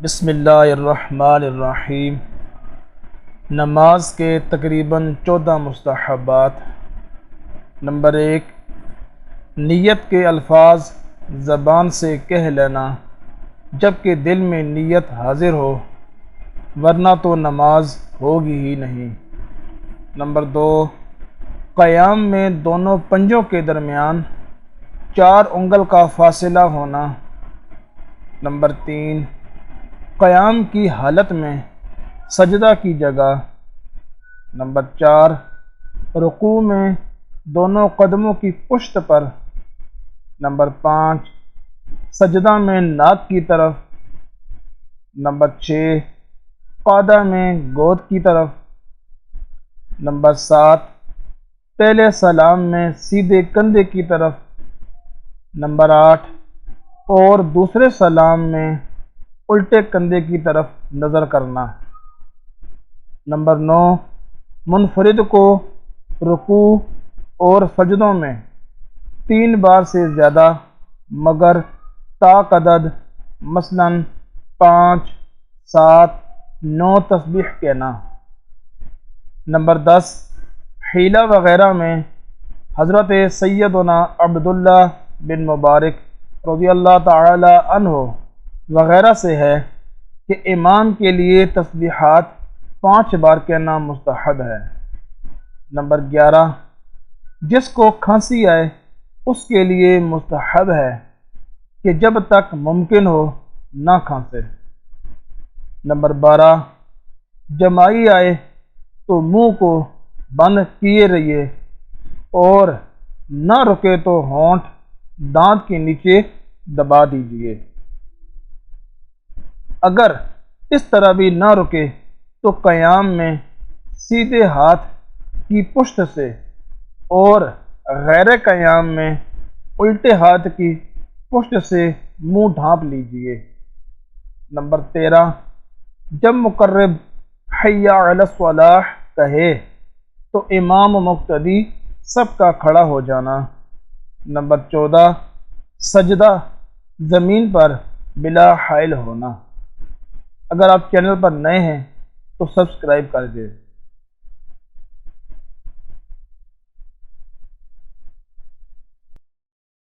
بسم اللہ الرحمن الرحیم۔ نماز کے تقریباً 14 مستحبات۔ نمبر 1، نیت کے الفاظ زبان سے کہہ لینا جب کہ دل میں نیت حاضر ہو، ورنہ تو نماز ہوگی ہی نہیں۔ نمبر 2، قیام میں دونوں پنجوں کے درمیان 4 انگل کا فاصلہ ہونا۔ نمبر 3، قیام کی حالت میں سجدہ کی جگہ۔ نمبر 4، رکوع میں دونوں قدموں کی پشت پر۔ نمبر 5، سجدہ میں ناک کی طرف۔ نمبر 6، قعدہ میں گود کی طرف۔ نمبر 7، پہلے سلام میں سیدھے کندھے کی طرف۔ نمبر 8، اور دوسرے سلام میں الٹے کندھے کی طرف نظر کرنا۔ نمبر 9، منفرد کو رکوع اور سجدوں میں 3 بار سے زیادہ مگر طاق عدد، مثلاً 5، 7، 9 تسبیح کہنا۔ نمبر 10، حیلہ وغیرہ میں حضرت سیدنا عبداللہ بن مبارک رضی اللہ تعالی عنہ وغیرہ سے ہے کہ امام کے لیے تسبیحات 5 بار کہنا مستحب ہے۔ نمبر 11، جس کو کھانسی آئے اس کے لیے مستحب ہے کہ جب تک ممکن ہو نہ کھانسے۔ نمبر 12، جمائی آئے تو منہ کو بند کیے رہیے اور نہ رکے تو ہونٹ دانت کے نیچے دبا دیجیے۔ اگر اس طرح بھی نہ رکے تو قیام میں سیدھے ہاتھ کی پشت سے اور غیر قیام میں الٹے ہاتھ کی پشت سے منہ ڈھانپ لیجیے۔ نمبر 13، جب مقرب حی علی الصلاۃ کہے تو امام و مقتدی سب کا کھڑا ہو جانا۔ نمبر 14، سجدہ زمین پر بلا حائل ہونا۔ اگر آپ چینل پر نئے ہیں تو سبسکرائب کر دیں۔